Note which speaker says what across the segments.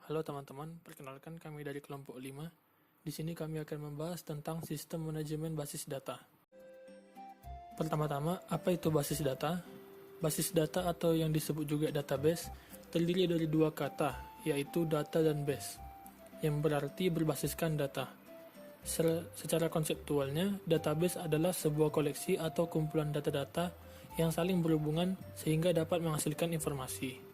Speaker 1: Halo teman-teman, perkenalkan kami dari kelompok 5. Di sini kami akan membahas tentang sistem manajemen basis data. Pertama-tama, apa itu basis data? Basis data atau yang disebut juga database terdiri dari dua kata, yaitu data dan base, yang berarti berbasiskan data. Secara konseptualnya, database adalah sebuah koleksi atau kumpulan data-data yang saling berhubungan sehingga dapat menghasilkan informasi.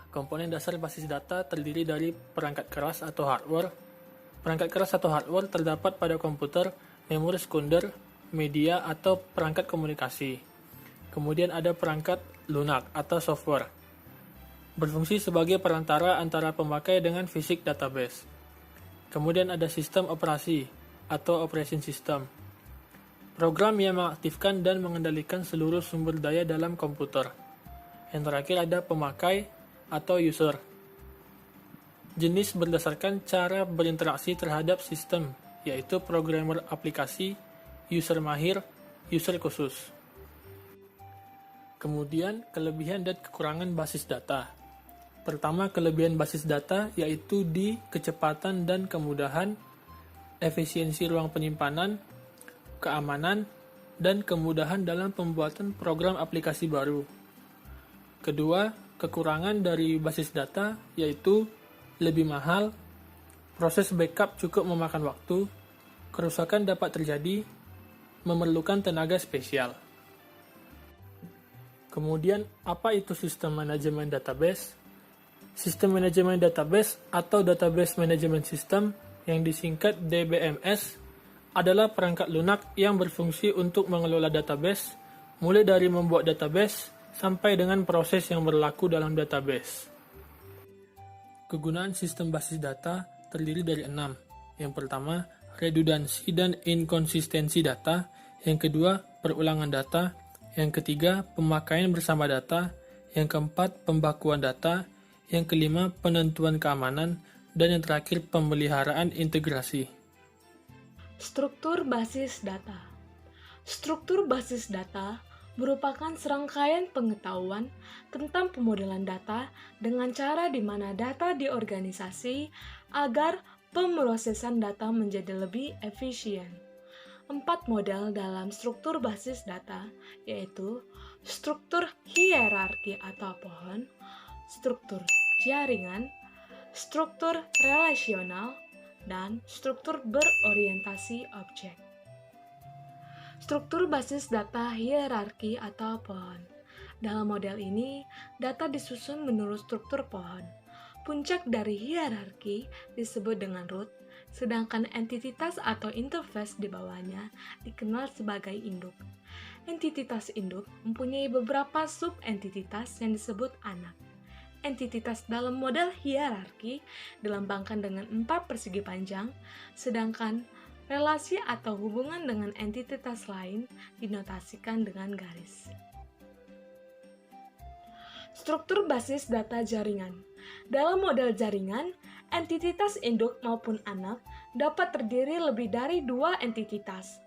Speaker 1: Komponen dasar basis data terdiri dari perangkat keras atau hardware. Perangkat keras atau hardware terdapat pada komputer, memori sekunder, media, atau perangkat komunikasi. Kemudian ada perangkat lunak atau software, berfungsi sebagai perantara antara pemakai dengan fisik database. Kemudian ada sistem operasi atau operation system, program yang mengaktifkan dan mengendalikan seluruh sumber daya dalam komputer. Yang terakhir ada pemakai atau user, jenis berdasarkan cara berinteraksi terhadap sistem, yaitu programmer aplikasi, user mahir, user khusus. Kemudian, kelebihan dan kekurangan basis data. Pertama, kelebihan basis data yaitu di kecepatan dan kemudahan, efisiensi ruang penyimpanan, keamanan, dan kemudahan dalam pembuatan program aplikasi baru. Kedua, kekurangan dari basis data yaitu lebih mahal, proses backup cukup memakan waktu, kerusakan dapat terjadi, memerlukan tenaga spesial. Kemudian, apa itu sistem manajemen database? Sistem manajemen database atau Database Management System yang disingkat DBMS adalah perangkat lunak yang berfungsi untuk mengelola database, mulai dari membuat database sampai dengan proses yang berlaku dalam database. Kegunaan sistem basis data terdiri dari 6. Yang pertama, redundansi dan inkonsistensi data. Yang kedua, perulangan data. Yang ketiga, pemakaian bersama data. Yang keempat, pembakuan data. Yang kelima, penentuan keamanan. Dan yang terakhir, pemeliharaan integrasi.
Speaker 2: Struktur basis data. Struktur basis data merupakan serangkaian pengetahuan tentang pemodelan data dengan cara di mana data diorganisasi agar pemrosesan data menjadi lebih efisien. 4 model dalam struktur basis data, yaitu struktur hierarki atau pohon, struktur jaringan, struktur relasional, dan struktur berorientasi objek. Struktur basis data hierarki atau pohon. Dalam model ini, data disusun menurut struktur pohon. Puncak dari hierarki disebut dengan root, sedangkan entitas atau interface di bawahnya dikenal sebagai induk. Entitas induk mempunyai beberapa sub-entitas yang disebut anak. Entitas dalam model hierarki dilambangkan dengan 4 persegi panjang, sedangkan relasi atau hubungan dengan entitas lain dinotasikan dengan garis. Struktur basis data jaringan. Dalam model jaringan, entitas induk maupun anak dapat terdiri lebih dari 2 entitas.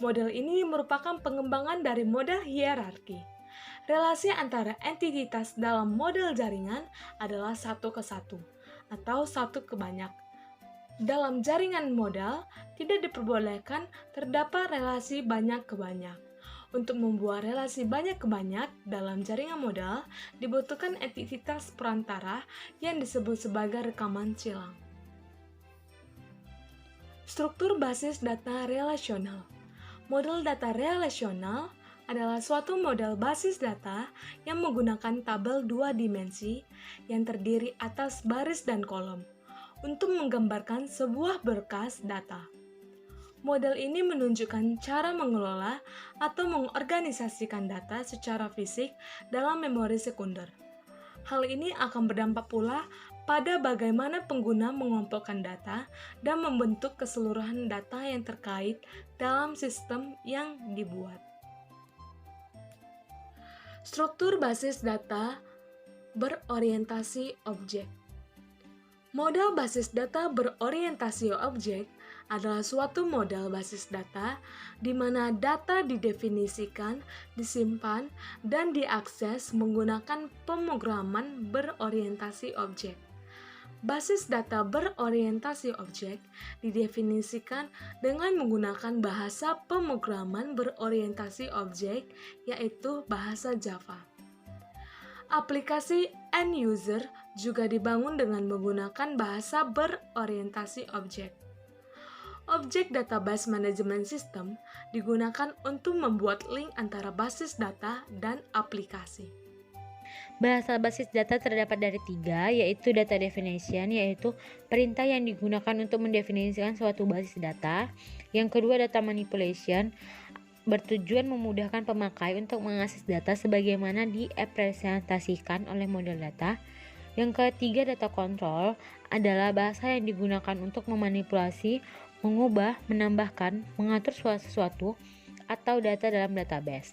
Speaker 2: Model ini merupakan pengembangan dari model hierarki. Relasi antara entitas dalam model jaringan adalah 1 ke 1 atau 1 ke banyak. Dalam jaringan model, tidak diperbolehkan terdapat relasi banyak ke banyak. Untuk membuat relasi banyak ke banyak dalam jaringan model, dibutuhkan entitas perantara yang disebut sebagai rekaman silang. Struktur basis data relasional. Model data relasional adalah suatu model basis data yang menggunakan tabel 2 dimensi yang terdiri atas baris dan kolom untuk menggambarkan sebuah berkas data. Model ini menunjukkan cara mengelola atau mengorganisasikan data secara fisik dalam memori sekunder. Hal ini akan berdampak pula pada bagaimana pengguna mengelompokkan data dan membentuk keseluruhan data yang terkait dalam sistem yang dibuat. Struktur basis data berorientasi objek. Model basis data berorientasi objek adalah suatu model basis data di mana data didefinisikan, disimpan, dan diakses menggunakan pemrograman berorientasi objek. Basis data berorientasi objek didefinisikan dengan menggunakan bahasa pemrograman berorientasi objek, yaitu bahasa Java. Aplikasi end user juga dibangun dengan menggunakan bahasa berorientasi objek. Objek Database Management System digunakan untuk membuat link antara basis data dan aplikasi.
Speaker 3: Bahasa basis data terdapat dari 3, yaitu data definition, yaitu perintah yang digunakan untuk mendefinisikan suatu basis data. Yang kedua, data manipulation, bertujuan memudahkan pemakai untuk mengakses data sebagaimana direpresentasikan oleh model data. Yang ketiga, data control adalah bahasa yang digunakan untuk memanipulasi, mengubah, menambahkan, mengatur sesuatu atau data dalam database.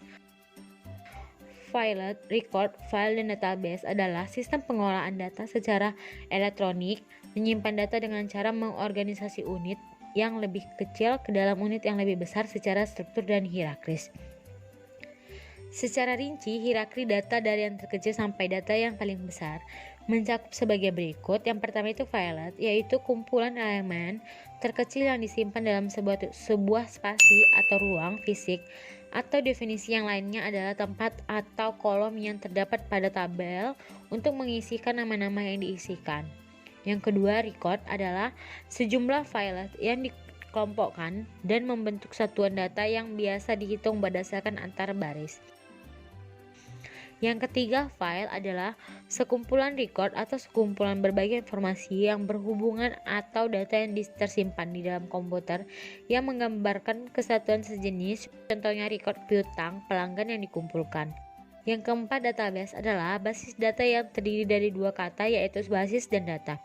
Speaker 3: File, record, file, dan database adalah sistem pengelolaan data secara elektronik, menyimpan data dengan cara mengorganisasi unit yang lebih kecil ke dalam unit yang lebih besar secara struktur dan hierarkis. Secara rinci, hierarki data dari yang terkecil sampai data yang paling besar mencakup sebagai berikut. Yang pertama itu file, yaitu kumpulan elemen terkecil yang disimpan dalam sebuah spasi atau ruang fisik, atau definisi yang lainnya adalah tempat atau kolom yang terdapat pada tabel untuk mengisikan nama-nama yang diisikan. Yang kedua, record adalah sejumlah file yang dikelompokkan dan membentuk satuan data yang biasa dihitung berdasarkan antar baris. Yang ketiga, file adalah sekumpulan record atau sekumpulan berbagai informasi yang berhubungan atau data yang tersimpan di dalam komputer yang menggambarkan kesatuan sejenis, contohnya record piutang pelanggan yang dikumpulkan. Yang keempat, database adalah basis data yang terdiri dari 2 kata, yaitu basis dan data.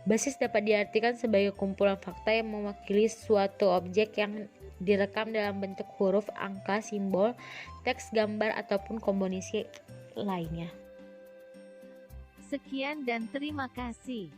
Speaker 3: Basis dapat diartikan sebagai kumpulan fakta yang mewakili suatu objek yang direkam dalam bentuk huruf, angka, simbol, teks, gambar, ataupun kombinasi lainnya.
Speaker 4: Sekian dan terima kasih.